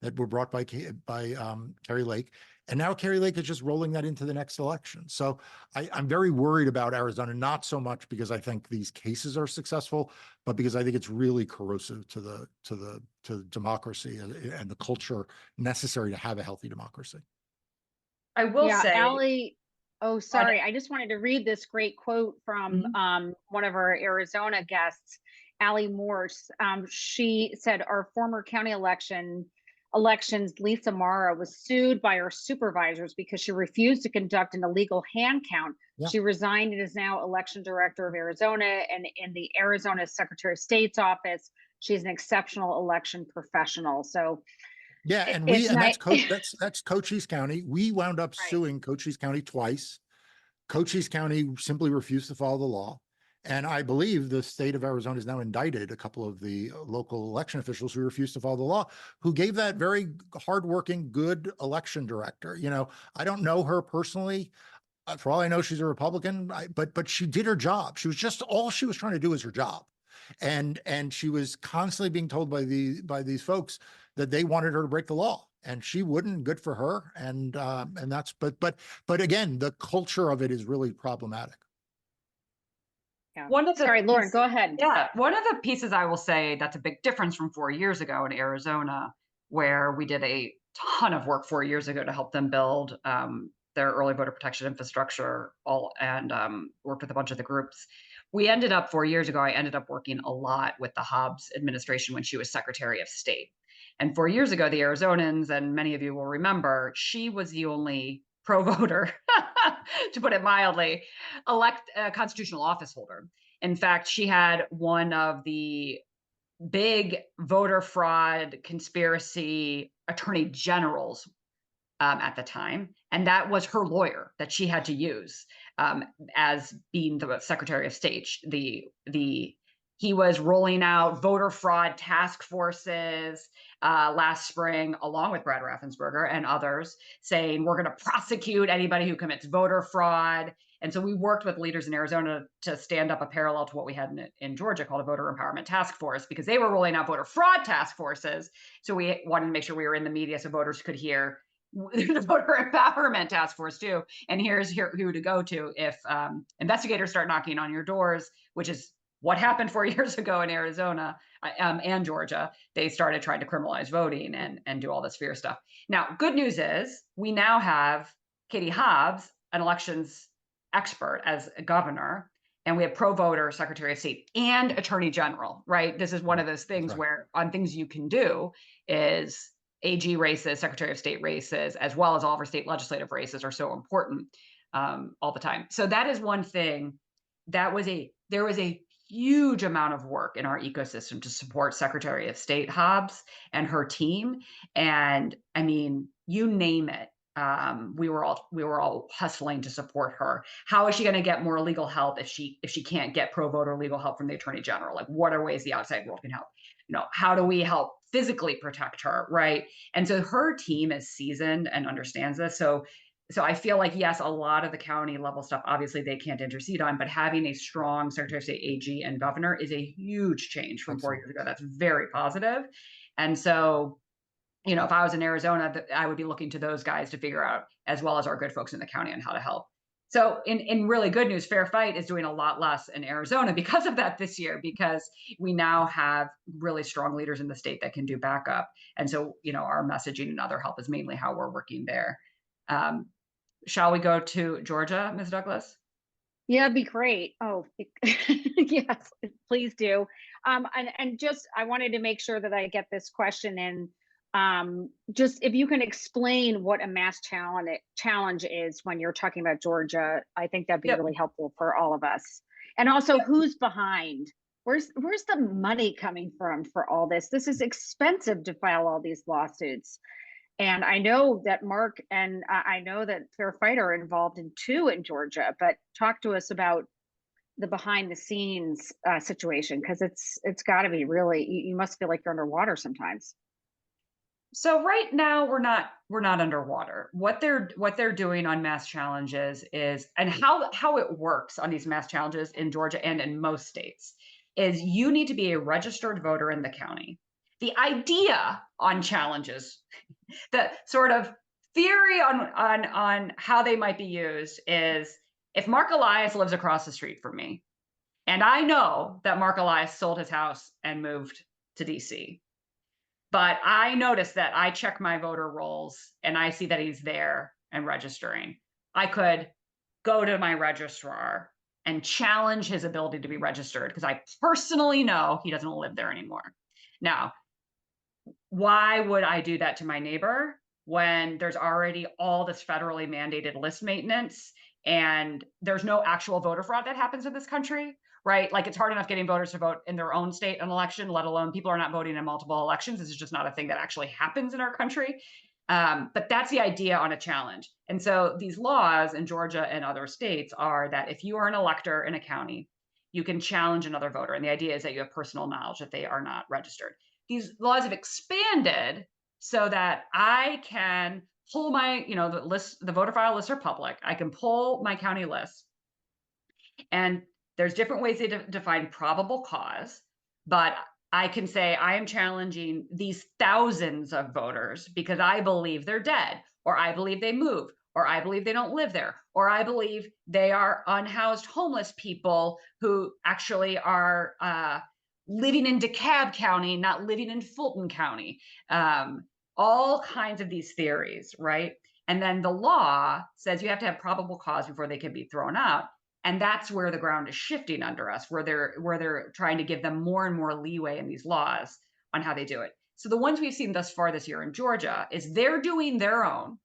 that were brought by Kari Lake. And now Kari Lake is just rolling that into the next election. So I'm very worried about Arizona, not so much because I think these cases are successful, but because I think it's really corrosive to democracy and the culture necessary to have a healthy democracy. I will say, Allie, oh, sorry. I just wanted to read this great quote from one of our Arizona guests, Allie Morse. She said, our former county elections, Lisa Mara was sued by her supervisors because she refused to conduct an illegal hand count. Yeah. She resigned and is now election director of Arizona, and in the Arizona Secretary of State's office. She's an exceptional election professional. So yeah, and that's Cochise County. We wound up suing Cochise County twice. Cochise County simply refused to follow the law. And I believe the state of Arizona has now indicted a couple of the local election officials who refused to follow the law, who gave that very hardworking, good election director. I don't know her personally. For all I know, she's a Republican, but she did her job. All she was trying to do was her job. And she was constantly being told by these folks that they wanted her to break the law. And she wouldn't. Good for her. And that's, but again, the culture of it is really problematic. Yeah. Sorry, Lauren, go ahead. Yeah. One of the pieces I will say that's a big difference from 4 years ago in Arizona, where we did a ton of work 4 years ago to help them build their early voter protection infrastructure and worked with a bunch of the groups. We ended up 4 years ago, I ended up working a lot with the Hobbs administration when she was Secretary of State. And 4 years ago, the Arizonans, and many of you will remember, she was the only pro-voter, to put it mildly, elect a constitutional office holder. In fact, she had one of the big voter fraud conspiracy attorney generals at the time. And that was her lawyer that she had to use as being the Secretary of State. He was rolling out voter fraud task forces last spring, along with Brad Raffensperger and others, saying we're going to prosecute anybody who commits voter fraud. And so we worked with leaders in Arizona to stand up a parallel to what we had in Georgia called a voter empowerment task force, because they were rolling out voter fraud task forces. So we wanted to make sure we were in the media so voters could hear the voter empowerment task force too. And here's who to go to if investigators start knocking on your doors, which is what happened 4 years ago in Arizona and Georgia. They started trying to criminalize voting and do all this fear stuff. Now, good news is we now have Katie Hobbs, an elections expert, as a governor, and we have pro-voter Secretary of State and Attorney General, right? This is one of those things where on things you can do is AG races, Secretary of State races, as well as all of our state legislative races are so important all the time. So that is one thing. There was a huge amount of work in our ecosystem to support Secretary of State Hobbs and her team. And I mean, you name it. We were all hustling to support her. How is she going to get more legal help if she can't get pro-voter legal help from the Attorney General? Like, what are ways the outside world can help? How do we help physically protect her, right? And so her team is seasoned and understands this. So I feel like, yes, a lot of the county level stuff, obviously they can't intercede on, but having a strong Secretary of State, AG, and governor is a huge change from 4 years ago. That's very positive. And so, if I was in Arizona, I would be looking to those guys to figure out, as well as our good folks in the county, on how to help. So in really good news, Fair Fight is doing a lot less in Arizona because of that this year, because we now have really strong leaders in the state that can do backup. And so, our messaging and other help is mainly how we're working there. Shall we go to Georgia, Ms. Douglas? Yeah, it'd be great. Oh, yes, please do. And just, I wanted to make sure that I get this question in. Just if you can explain what a mass challenge is when you're talking about Georgia, I think that'd be Yep. really helpful for all of us. And also, who's behind? Where's the money coming from for all this? This is expensive to file all these lawsuits. And I know that Mark and I know that Fair Fight are involved in two in Georgia, but talk to us about the behind the scenes situation, because it's got to be really, you must feel like you're underwater sometimes. So right now we're not underwater. What they're doing on mass challenges is, and how it works on these mass challenges in Georgia and in most states, is you need to be a registered voter in the county. The idea on challenges, the sort of theory on how they might be used is, if Marc Elias lives across the street from me, and I know that Marc Elias sold his house and moved to DC, but I noticed that I check my voter rolls and I see that he's there and registering, I could go to my registrar and challenge his ability to be registered because I personally know he doesn't live there anymore. Now, why would I do that to my neighbor when there's already all this federally mandated list maintenance and there's no actual voter fraud that happens in this country, right? Like, it's hard enough getting voters to vote in their own state an election, let alone people are not voting in multiple elections. This is just not a thing that actually happens in our country. But that's the idea on a challenge. And so these laws in Georgia and other states are that if you are an elector in a county, you can challenge another voter. And the idea is that you have personal knowledge that they are not registered. These laws have expanded so that I can pull my, the list, the voter file lists are public. I can pull my county list. And there's different ways they define probable cause, but I can say I am challenging these thousands of voters because I believe they're dead, or I believe they moved, or I believe they don't live there, or I believe they are unhoused homeless people who actually are living in DeKalb County, not living in Fulton County. All kinds of these theories, right? And then the law says you have to have probable cause before they can be thrown out. And that's where the ground is shifting under us, where they're trying to give them more and more leeway in these laws on how they do it. So the ones we've seen thus far this year in Georgia is they're doing their own.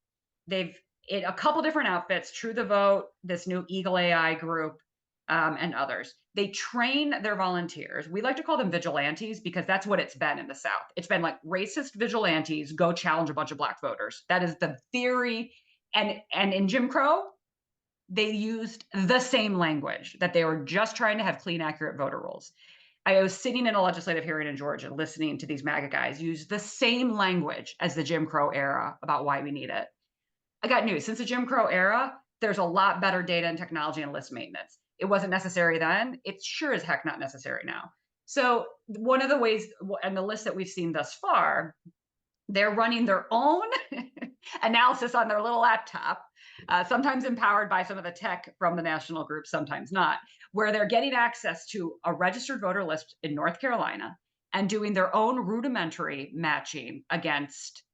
They've a couple different outfits, True the Vote, this new Eagle AI group, and others. They train their volunteers. We like to call them vigilantes because that's what it's been in the South. It's been like racist vigilantes go challenge a bunch of Black voters. That is the theory. And in Jim Crow, they used the same language, that they were just trying to have clean, accurate voter rolls. I was sitting in a legislative hearing in Georgia listening to these MAGA guys use the same language as the Jim Crow era about why we need it. I got news. Since the Jim Crow era, there's a lot better data and technology and list maintenance. It wasn't necessary then. It's sure as heck not necessary now. So one of the ways, and the list that we've seen thus far, they're running their own analysis on their little laptop, sometimes empowered by some of the tech from the national group, sometimes not, where they're getting access to a registered voter list in North Carolina and doing their own rudimentary matching against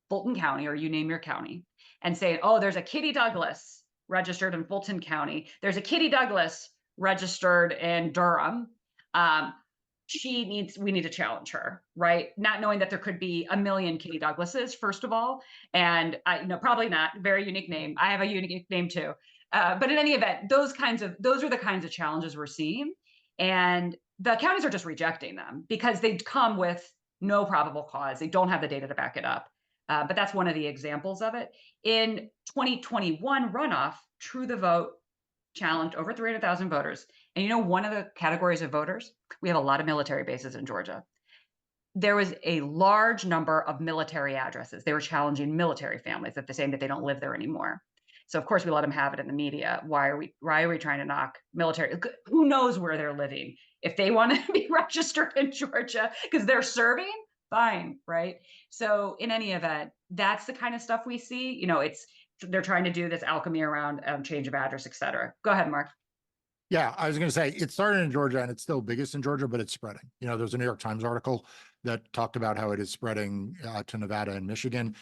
Fulton County, or you name your county, and saying, oh, there's a Kitty Douglas registered in Fulton County. There's a Kitty Douglas registered in Durham. We need to challenge her, right? Not knowing that there could be a million Kitty Douglases, first of all. And probably not. Very unique name. I have a unique name too. But in any event, those are the kinds of challenges we're seeing. And the counties are just rejecting them because they come with no probable cause. They don't have the data to back it up. But that's one of the examples of it. In 2021 runoff, True the Vote challenged over 300,000 voters. And one of the categories of voters, we have a lot of military bases in Georgia. There was a large number of military addresses. They were challenging military families that they're saying that they don't live there anymore. So of course we let them have it in the media. Why are we trying to knock military? Who knows where they're living? If they want to be registered in Georgia because they're serving, fine, right? So in any event, that's the kind of stuff we see. They're trying to do this alchemy around change of address, et cetera. Go ahead, Mark. Yeah, I was going to say it started in Georgia and it's still biggest in Georgia, but it's spreading. There's a New York Times article that talked about how it is spreading to Nevada and Michigan.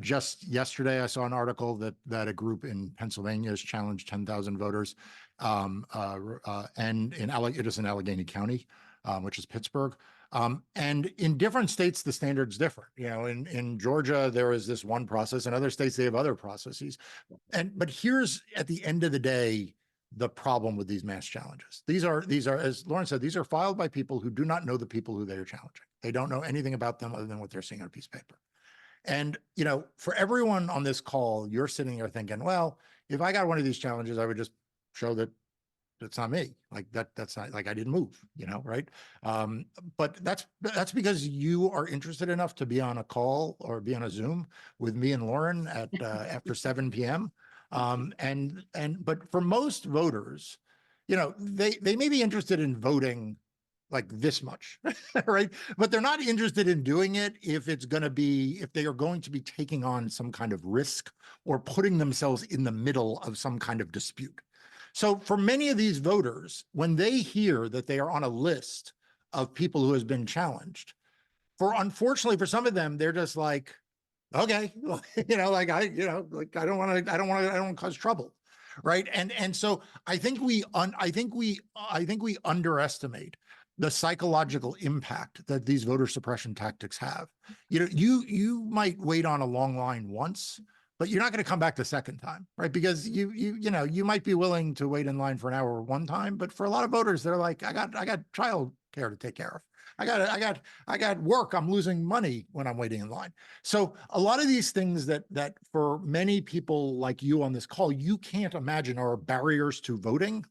Just yesterday, I saw an article that a group in Pennsylvania has challenged 10,000 voters. and it is in Allegheny County, which is Pittsburgh. And in different states, the standard's different. You know, in Georgia, there is this one process. In other states, they have other processes. But here's, at the end of the day, the problem with these mass challenges. These are, as Lauren said, these are filed by people who do not know the people who they are challenging. They don't know anything about them other than what they're seeing on a piece of paper. And, you know, for everyone on this call, you're sitting there thinking, well, if I got one of these challenges, I would just show that that's not me. Like that's not, like, I didn't move, you know, right? But that's because you are interested enough to be on a call or be on a Zoom with me and Lauren at after 7 p.m. But for most voters, you know, they may be interested in voting like this much, right? But they're not interested in doing it if it's going to be, if they are going to be taking on some kind of risk or putting themselves in the middle of some kind of dispute. So for many of these voters, when they hear that they are on a list of people who has been challenged, unfortunately for some of them, they're just like, okay, you know, like I don't want to cause trouble. Right. And so I think we underestimate the psychological impact that these voter suppression tactics have. You know, you might wait on a long line once, but you're not going to come back the second time, right? Because you know, you might be willing to wait in line for an hour one time, but for a lot of voters, they're like, I got child care to take care of. I got work. I'm losing money when I'm waiting in line. So a lot of these things that for many people like you on this call, you can't imagine are barriers to voting.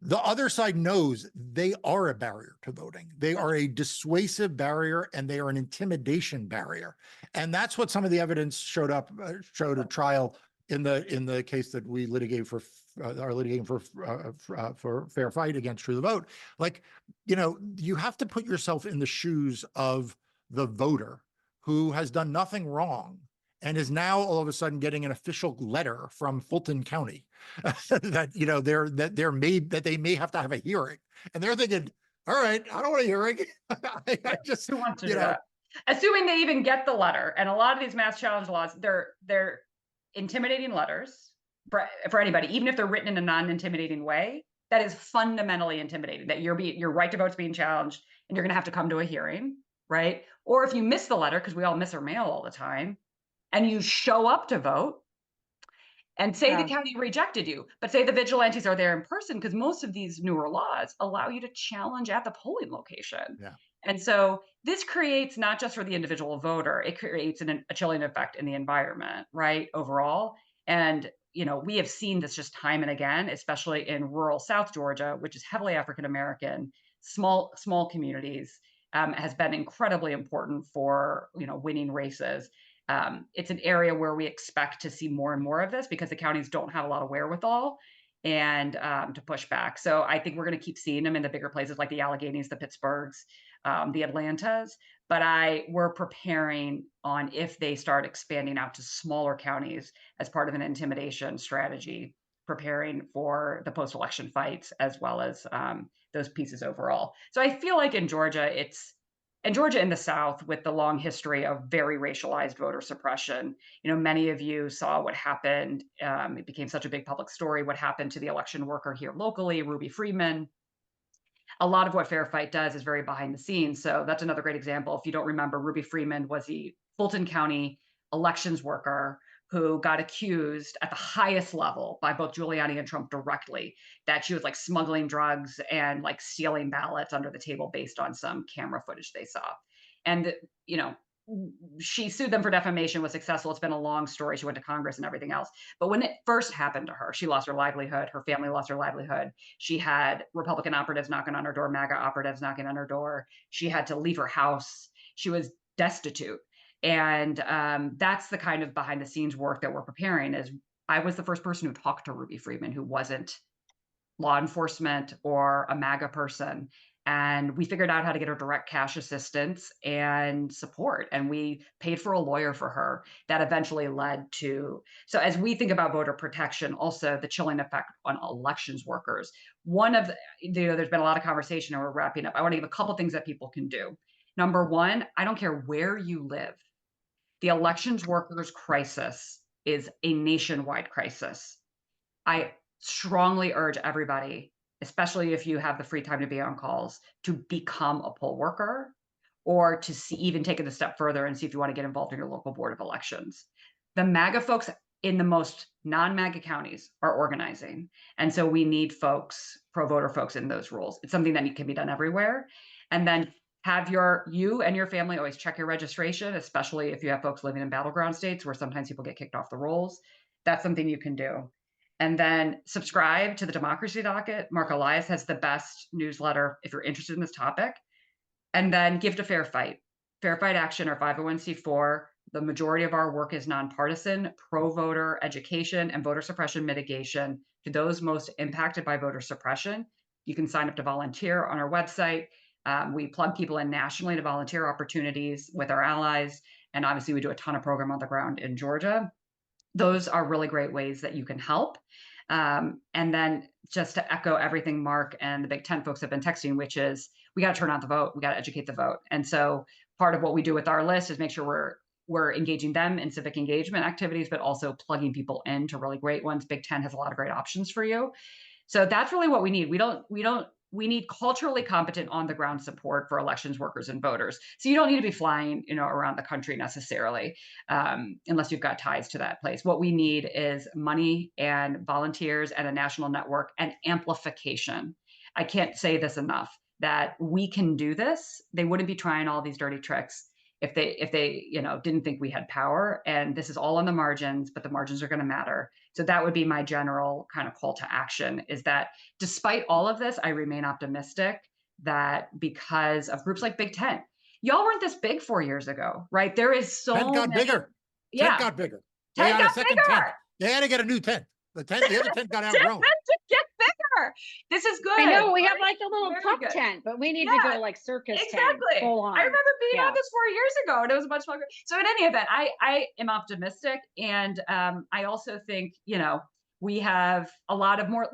The other side knows they are a barrier to voting. They are a dissuasive barrier and they are an intimidation barrier. And that's what some of the evidence showed at trial in the case that we litigate for are litigating for fair fight against True the Vote. Like, you know, you have to put yourself in the shoes of the voter who has done nothing wrong and is now all of a sudden getting an official letter from Fulton County that, you know, that they may have to have a hearing, and they're thinking, all right, I don't want a hearing. I just, Who wants to do you know, that? Assuming they even get the letter, and a lot of these mass challenge laws, they're intimidating letters for anybody, even if they're written in a non-intimidating way. That is fundamentally intimidating. That your right to vote is being challenged, and you're going to have to come to a hearing, right? Or if you miss the letter, because we all miss our mail all the time, and you show up to vote, and say the county rejected you, but say the vigilantes are there in person, because most of these newer laws allow you to challenge at the polling location. Yeah. And so this creates, not just for the individual voter, it creates a chilling effect in the environment, right, overall. And, you know, we have seen this just time and again, especially in rural South Georgia, which is heavily African-American, small communities, has been incredibly important for, you know, winning races. It's an area where we expect to see more and more of this because the counties don't have a lot of wherewithal and to push back. So I think we're going to keep seeing them in the bigger places like the Alleghenies, the Pittsburghs, the Atlantas. But we're preparing on if they start expanding out to smaller counties as part of an intimidation strategy, preparing for the post-election fights as well as those pieces overall. So I feel like in Georgia, in the South, with the long history of very racialized voter suppression, you know, many of you saw what happened. It became such a big public story, what happened to the election worker here locally, Ruby Freeman. A lot of what Fair Fight does is very behind the scenes. So that's another great example. If you don't remember, Ruby Freeman was the Fulton County elections worker who got accused at the highest level by both Giuliani and Trump directly that she was like smuggling drugs and like stealing ballots under the table based on some camera footage they saw. And, you know, she sued them for defamation, was successful. It's been a long story. She went to Congress and everything else. But when it first happened to her, she lost her livelihood. Her family lost her livelihood. She had Republican operatives knocking on her door, MAGA operatives knocking on her door. She had to leave her house. She was destitute. And that's the kind of behind the scenes work that we're preparing. Is I was the first person who talked to Ruby Freeman, who wasn't law enforcement or a MAGA person. And we figured out how to get her direct cash assistance and support. And we paid for a lawyer for her. That eventually led to, so as we think about voter protection, also the chilling effect on elections workers. One of the, you know, there's been a lot of conversation and we're wrapping up. I want to give a couple things that people can do. Number one, I don't care where you live. The elections workers crisis is a nationwide crisis. I strongly urge everybody, especially if you have the free time to be on calls, to become a poll worker, or to see, even take it a step further and see if you want to get involved in your local board of elections. The MAGA folks in the most non-MAGA counties are organizing. And so we need folks, pro-voter folks in those roles. It's something that can be done everywhere. And then have you and your family always check your registration, especially if you have folks living in battleground states where sometimes people get kicked off the rolls. That's something you can do. And then subscribe to the Democracy Docket. Marc Elias has the best newsletter if you're interested in this topic. And then give to Fair Fight. Fair Fight Action, or 501c4. The majority of our work is nonpartisan, pro-voter education and voter suppression mitigation to those most impacted by voter suppression. You can sign up to volunteer on our website. We plug people in nationally to volunteer opportunities with our allies. And obviously we do a ton of program on the ground in Georgia. Those are really great ways that you can help. And then just to echo everything Marc and the BigTent folks have been texting, which is we got to turn out the vote. We got to educate the vote. And so part of what we do with our list is make sure we're engaging them in civic engagement activities, but also plugging people into really great ones. BigTent has a lot of great options for you. So that's really what we need. We need culturally competent on the ground support for elections workers and voters. So you don't need to be flying, around the country necessarily, unless you've got ties to that place. What we need is money and volunteers and a national network and amplification. I can't say this enough, that we can do this. They wouldn't be trying all these dirty tricks if they didn't think we had power. And this is all on the margins, but the margins are going to matter. So that would be my general kind of call to action, is that despite all of this, I remain optimistic that because of groups like BigTent, y'all weren't this big 4 years ago, right? There is so Tent got many, bigger. yeah, Tent got bigger. They tent had a got second bigger. tent. They had to get a new tent. The other tent got Tent outgrown. to get bigger. This is good. I know we have right? like a little Very pup good. tent, but we need to Yeah, go like circus tent, exactly. full on. I remember being Yeah. on this 4 years ago, and it was much longer. So in any event, I am optimistic, and I also think we have a lot more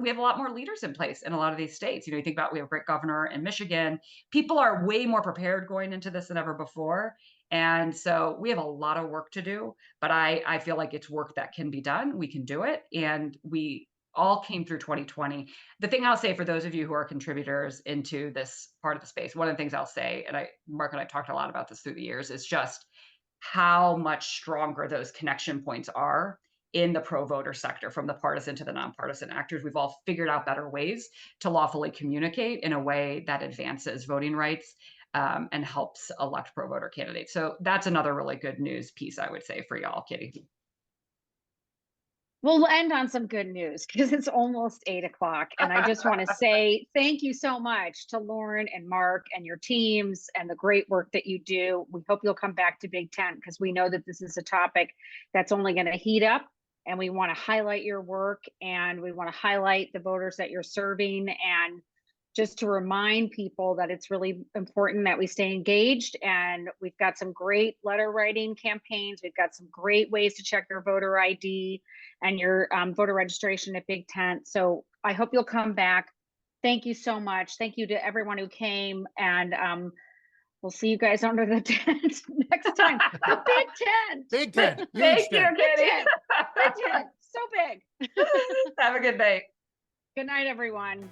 leaders in place in a lot of these states. You think about, we have a great governor in Michigan. People are way more prepared going into this than ever before. And so we have a lot of work to do, but I feel like it's work that can be done. We can do it. And we all came through 2020. The thing I'll say for those of you who are contributors into this part of the space, one of the things I'll say, and Marc and I talked a lot about this through the years, is just how much stronger those connection points are in the pro-voter sector, from the partisan to the nonpartisan actors. We've all figured out better ways to lawfully communicate in a way that advances voting rights and helps elect pro-voter candidates. So that's another really good news piece, I would say, for y'all, Kitty. We'll end on some good news because it's almost 8 o'clock. And I just want to say thank you so much to Lauren and Marc and your teams and the great work that you do. We hope you'll come back to BigTent because we know that this is a topic that's only going to heat up. And we want to highlight your work, and we want to highlight the voters that you're serving, and just to remind people that it's really important that we stay engaged. And we've got some great letter writing campaigns. We've got some great ways to check your voter ID and your voter registration at BigTent. So I hope you'll come back. Thank you so much. Thank you to everyone who came, and we'll see you guys under the tent next time. The Big Tent. Big tent. Thank Huge you, tent. Kitty. Big Tent. So big. Have a good night. Good night, everyone.